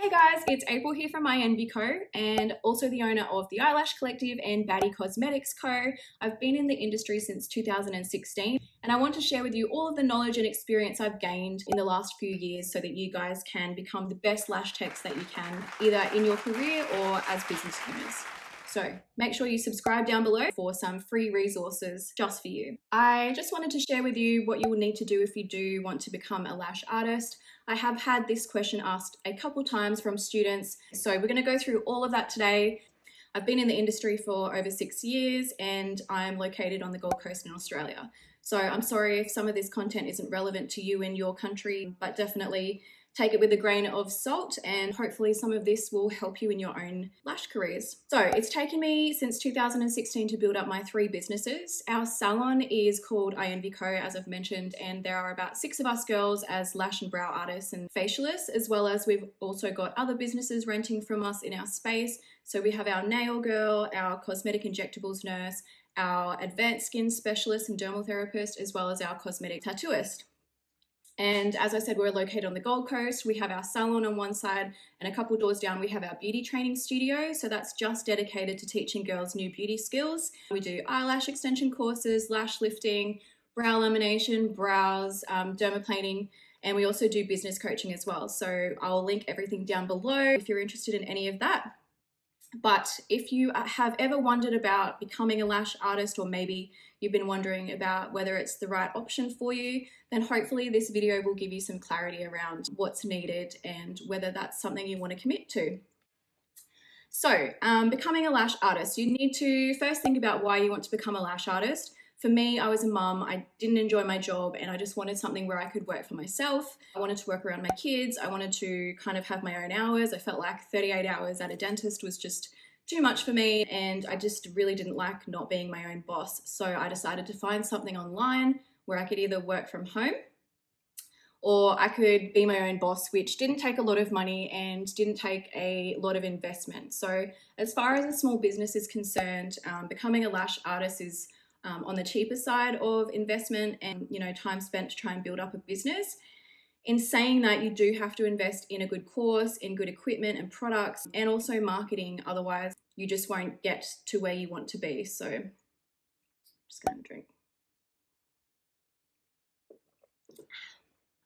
Hey guys, it's April here from My Co and also the owner of the Eyelash Collective and Baddie Cosmetics Co. I've been in the industry since 2016 and I want to share with you all of the knowledge and experience I've gained in the last few years so that you guys can become the best lash techs that you can, either in your career or as business owners. So make sure you subscribe down below for some free resources just for you. I just wanted to share with you what you will need to do if you do want to become a lash artist. I have had this question asked a couple times from students, so we're going to go through all of that today. I've been in the industry for over 6 years and I'm located on the Gold Coast in Australia. So I'm sorry if some of this content isn't relevant to you in your country, but definitely take it with a grain of salt and hopefully some of this will help you in your own lash careers. So it's taken me since 2016 to build up my 3 businesses. Our salon is called Co, as I've mentioned, and there are about 6 of us girls as lash and brow artists and facialists, as well as we've also got other businesses renting from us in our space. So we have our nail girl, our cosmetic injectables nurse, our advanced skin specialist and dermal therapist, as well as our cosmetic tattooist. And as I said, we're located on the Gold Coast. We have our salon on one side and a couple doors down we have our beauty training studio. So that's just dedicated to teaching girls new beauty skills. We do eyelash extension courses, lash lifting, brow lamination, brows, dermaplaning, and we also do business coaching as well. So I'll link everything down below if you're interested in any of that. But if you have ever wondered about becoming a lash artist, or maybe you've been wondering about whether it's the right option for you, then hopefully this video will give you some clarity around what's needed and whether that's something you want to commit to. So becoming a lash artist, you need to first think about why you want to become a lash artist. For me, I was a mum, I didn't enjoy my job and I just wanted something where I could work for myself. I wanted to work around my kids. I wanted to kind of have my own hours. I felt like 38 hours at a dentist was just too much for me and I just really didn't like not being my own boss. So I decided to find something online where I could either work from home or I could be my own boss, which didn't take a lot of money and didn't take a lot of investment. So as far as a small business is concerned, becoming a lash artist is on the cheaper side of investment and time spent to try and build up a business. In saying that, you do have to invest in a good course, in good equipment and products, and also marketing. Otherwise, you just won't get to where you want to be. So, just going to drink.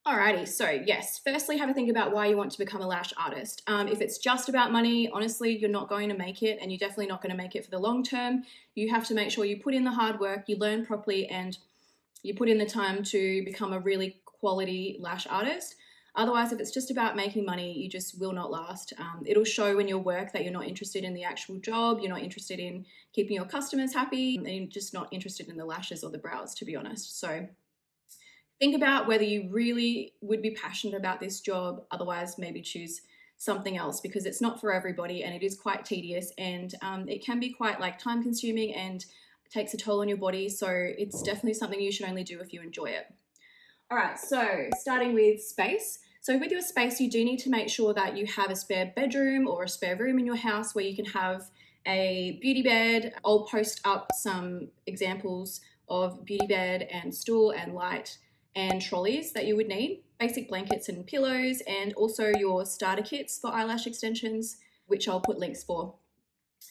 Alrighty, so yes, firstly have a think about why you want to become a lash artist. If it's just about money, honestly, you're not going to make it and you're definitely not going to make it for the long term. You have to make sure you put in the hard work, you learn properly, and you put in the time to become a really quality lash artist. Otherwise, if it's just about making money, you just will not last. It'll show in your work that you're not interested in the actual job, you're not interested in keeping your customers happy, and you're just not interested in the lashes or the brows, to be honest. So think about whether you really would be passionate about this job. Otherwise, maybe choose something else because it's not for everybody and it is quite tedious and it can be quite time consuming and takes a toll on your body. So it's definitely something you should only do if you enjoy it. All right, so starting with space. So with your space, you do need to make sure that you have a spare bedroom or a spare room in your house where you can have a beauty bed. I'll post up some examples of beauty bed and stool and light and trolleys that you would need, basic blankets and pillows, and also your starter kits for eyelash extensions, which I'll put links for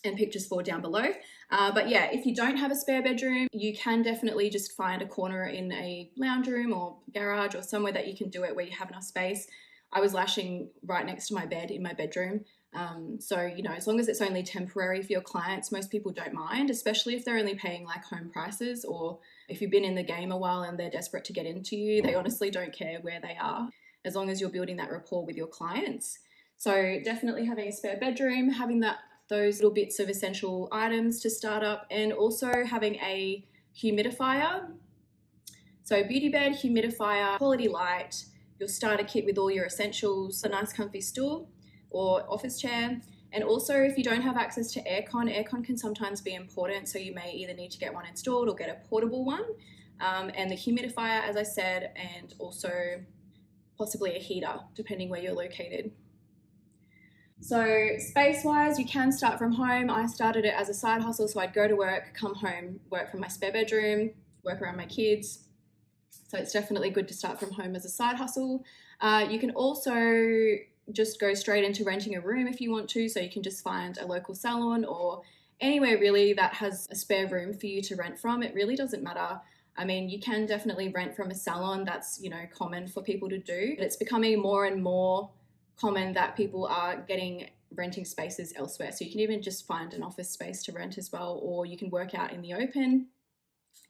and pictures for down below. But yeah, if you don't have a spare bedroom, you can definitely just find a corner in a lounge room or garage or somewhere that you can do it where you have enough space. I was lashing right next to my bed in my bedroom. So, as long as it's only temporary for your clients, most people don't mind, especially if they're only paying home prices, or if you've been in the game a while and they're desperate to get into you, they honestly don't care where they are, as long as you're building that rapport with your clients. So definitely having a spare bedroom, having those little bits of essential items to start up, and also having a humidifier. So beauty bed, humidifier, quality light, your starter kit with all your essentials, a nice comfy stool or office chair. And also if you don't have access to aircon can sometimes be important. So you may either need to get one installed or get a portable one. And the humidifier, as I said, and also possibly a heater, depending where you're located. So space-wise, you can start from home. I started it as a side hustle, so I'd go to work, come home, work from my spare bedroom, work around my kids. So it's definitely good to start from home as a side hustle. You can also just go straight into renting a room if you want to, so you can just find a local salon or anywhere really that has a spare room for you to rent from. It really doesn't matter. I mean, you can definitely rent from a salon. That's, common for people to do. But it's becoming more and more common that people are renting spaces elsewhere. So you can even just find an office space to rent as well, or you can work out in the open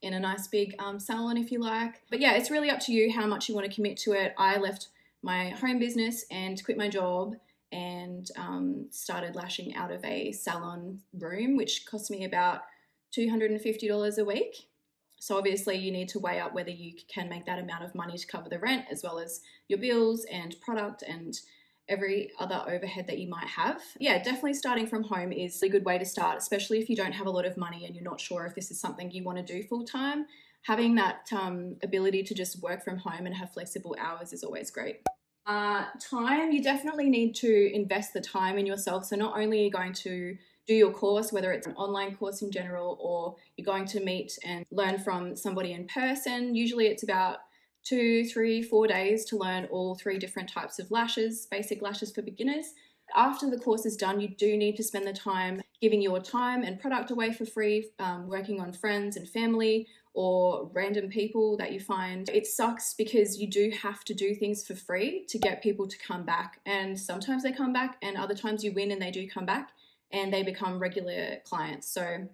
in a nice big salon if you like. But yeah, it's really up to you how much you want to commit to it. I left my home business and quit my job and started lashing out of a salon room, which cost me about $250 a week. So obviously you need to weigh up whether you can make that amount of money to cover the rent, as well as your bills and product and every other overhead that you might have. Yeah, definitely starting from home is a good way to start, especially if you don't have a lot of money and you're not sure if this is something you want to do full time. Having that ability to just work from home and have flexible hours is always great. Time, you definitely need to invest the time in yourself. So not only are you going to do your course, whether it's an online course in general, or you're going to meet and learn from somebody in person. Usually it's about 2, 3, 4 days to learn all 3 different types of lashes, basic lashes for beginners. After the course is done, you do need to spend the time giving your time and product away for free, working on friends and family or random people that you find. It sucks because you do have to do things for free to get people to come back. And sometimes they come back, and other times you win and they do come back and they become regular clients. So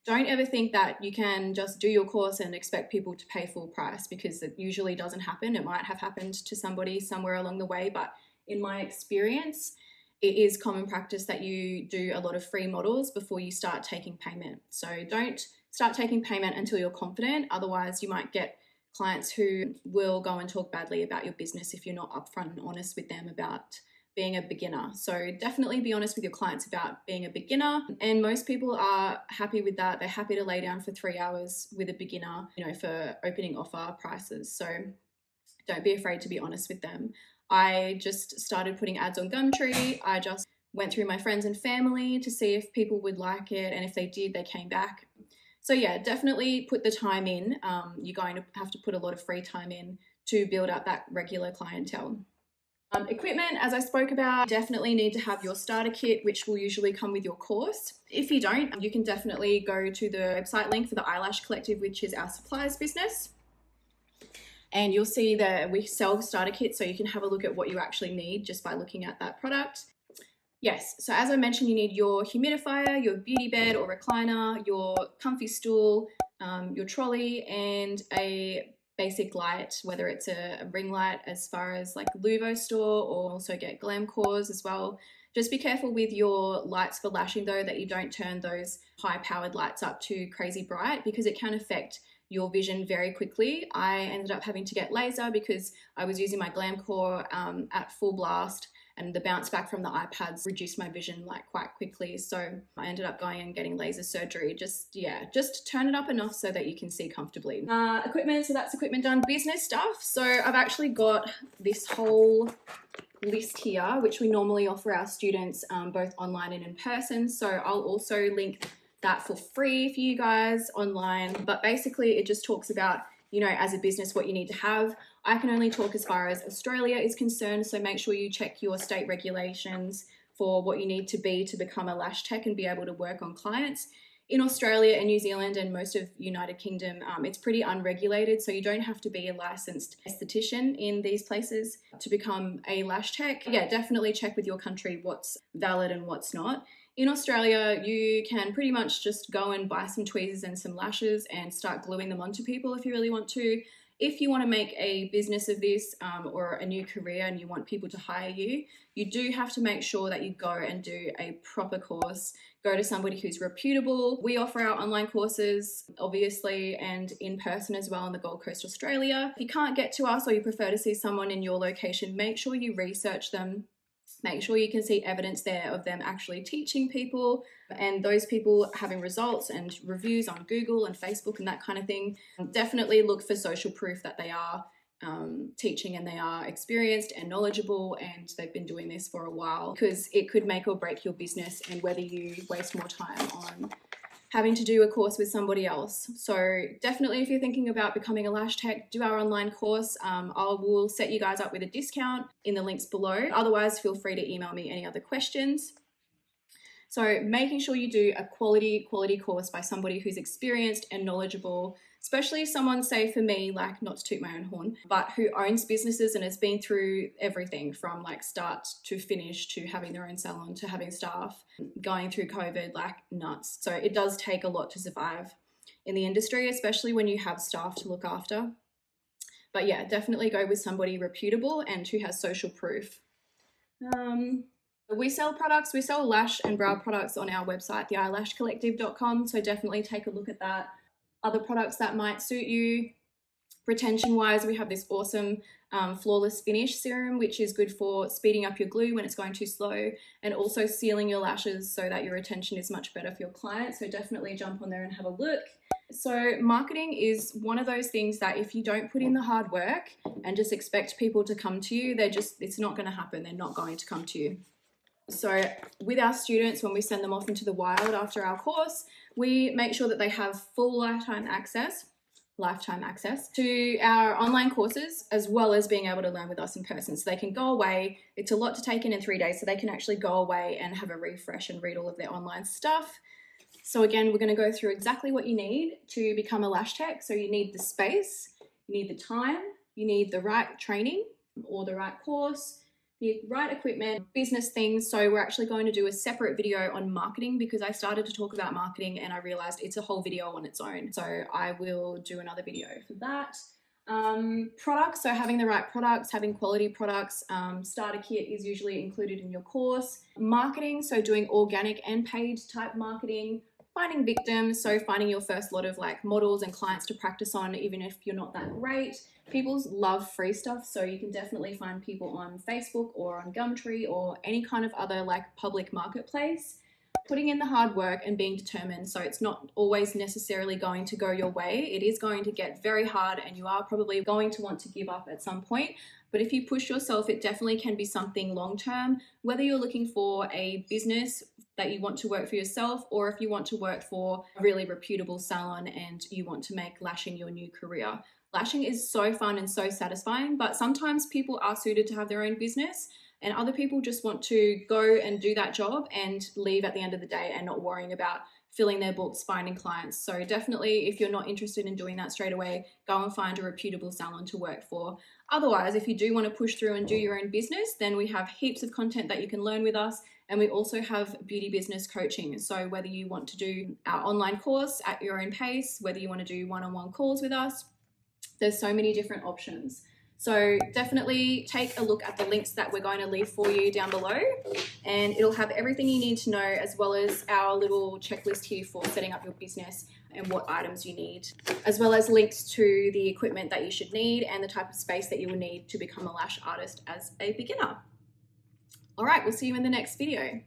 don't ever think that you can just do your course and expect people to pay full price, because it usually doesn't happen. It might have happened to somebody somewhere along the way, but in my experience, it is common practice that you do a lot of free models before you start taking payment. So don't start taking payment until you're confident. Otherwise, you might get clients who will go and talk badly about your business if you're not upfront and honest with them about being a beginner. So definitely be honest with your clients about being a beginner. And most people are happy with that. They're happy to lay down for 3 hours with a beginner, for opening offer prices. So don't be afraid to be honest with them. I just started putting ads on Gumtree. I just went through my friends and family to see if people would like it. And if they did, they came back. So yeah, definitely put the time in. You're going to have to put a lot of free time in to build up that regular clientele. Equipment, as I spoke about, definitely need to have your starter kit, which will usually come with your course. If you don't, you can definitely go to the website link for the Eyelash Collective, which is our supplies business. And you'll see that we sell starter kits, so you can have a look at what you actually need just by looking at that product. Yes, so as I mentioned, you need your humidifier, your beauty bed or recliner, your comfy stool, your trolley, and a basic light, whether it's a ring light as far as like Luvo store, or also get Glamcores as well. Just be careful with your lights for lashing though, that you don't turn those high powered lights up too crazy bright, because it can affect your vision very quickly. I ended up having to get laser because I was using my Glamcore at full blast, and the bounce back from the iPads reduced my vision quite quickly. So I ended up going and getting laser surgery. Just turn it up enough so that you can see comfortably. Equipment, so that's equipment done. Business stuff. So I've actually got this whole list here, which we normally offer our students both online and in person. So I'll also link that for free for you guys online. But basically it just talks about, as a business, what you need to have. I can only talk as far as Australia is concerned, so make sure you check your state regulations for what you need to be to become a lash tech and be able to work on clients. In Australia and New Zealand and most of United Kingdom, it's pretty unregulated, so you don't have to be a licensed esthetician in these places to become a lash tech. Yeah, definitely check with your country what's valid and what's not. In Australia, you can pretty much just go and buy some tweezers and some lashes and start gluing them onto people if you really want to. If you want to make a business of this or a new career and you want people to hire you, you do have to make sure that you go and do a proper course. Go to somebody who's reputable. We offer our online courses, obviously, and in person as well in the Gold Coast, Australia. If you can't get to us or you prefer to see someone in your location, make sure you research them. Make sure you can see evidence there of them actually teaching people and those people having results and reviews on Google and Facebook and that kind of thing. Definitely look for social proof that they are teaching and they are experienced and knowledgeable and they've been doing this for a while, because it could make or break your business and whether you waste more time on having to do a course with somebody else. So definitely, if you're thinking about becoming a lash tech, do our online course. I will set you guys up with a discount in the links below. Otherwise, feel free to email me any other questions. So making sure you do a quality course by somebody who's experienced and knowledgeable, especially someone, say for me, like, not to toot my own horn, but who owns businesses and has been through everything from like start to finish, to having their own salon, to having staff, going through COVID, like nuts. So it does take a lot to survive in the industry, especially when you have staff to look after. But yeah, definitely go with somebody reputable and who has social proof. We sell products, we sell lash and brow products on our website, theeyelashcollective.com, so definitely take a look at that. Other products that might suit you. Retention wise, we have this awesome flawless finish serum, which is good for speeding up your glue when it's going too slow, and also sealing your lashes so that your retention is much better for your clients. So definitely jump on there and have a look. So marketing is one of those things that if you don't put in the hard work and just expect people to come to you, it's not going to happen. They're not going to come to you. So with our students, when we send them off into the wild after our course, we make sure that they have full lifetime access to our online courses, as well as being able to learn with us in person. So they can go away. It's a lot to take in 3 days, so they can actually go away and have a refresh and read all of their online stuff. So again, we're going to go through exactly what you need to become a lash tech. So you need the space, you need the time, you need the right training or the right course, the right equipment, business things. So we're actually going to do a separate video on marketing, because I started to talk about marketing and I realized it's a whole video on its own. So I will do another video for that. Products, so having the right products, having quality products. Starter kit is usually included in your course. Marketing, so doing organic and paid type marketing. Finding victims, so finding your first lot of like models and clients to practice on, even if you're not that great. People love free stuff, so you can definitely find people on Facebook or on Gumtree or any kind of other like public marketplace. Putting in the hard work and being determined, so it's not always necessarily going to go your way. It is going to get very hard and you are probably going to want to give up at some point. But if you push yourself, it definitely can be something long-term, whether you're looking for a business that you want to work for yourself, or if you want to work for a really reputable salon and you want to make lashing your new career. Lashing is so fun and so satisfying, but sometimes people are suited to have their own business and other people just want to go and do that job and leave at the end of the day and not worrying about filling their books, finding clients. So definitely, if you're not interested in doing that straight away, go and find a reputable salon to work for. Otherwise, if you do want to push through and do your own business, then we have heaps of content that you can learn with us. And we also have beauty business coaching. So whether you want to do our online course at your own pace, whether you want to do one-on-one calls with us, there's so many different options. So definitely take a look at the links that we're going to leave for you down below, and it'll have everything you need to know, as well as our little checklist here for setting up your business and what items you need, as well as links to the equipment that you should need and the type of space that you will need to become a lash artist as a beginner. All right, we'll see you in the next video.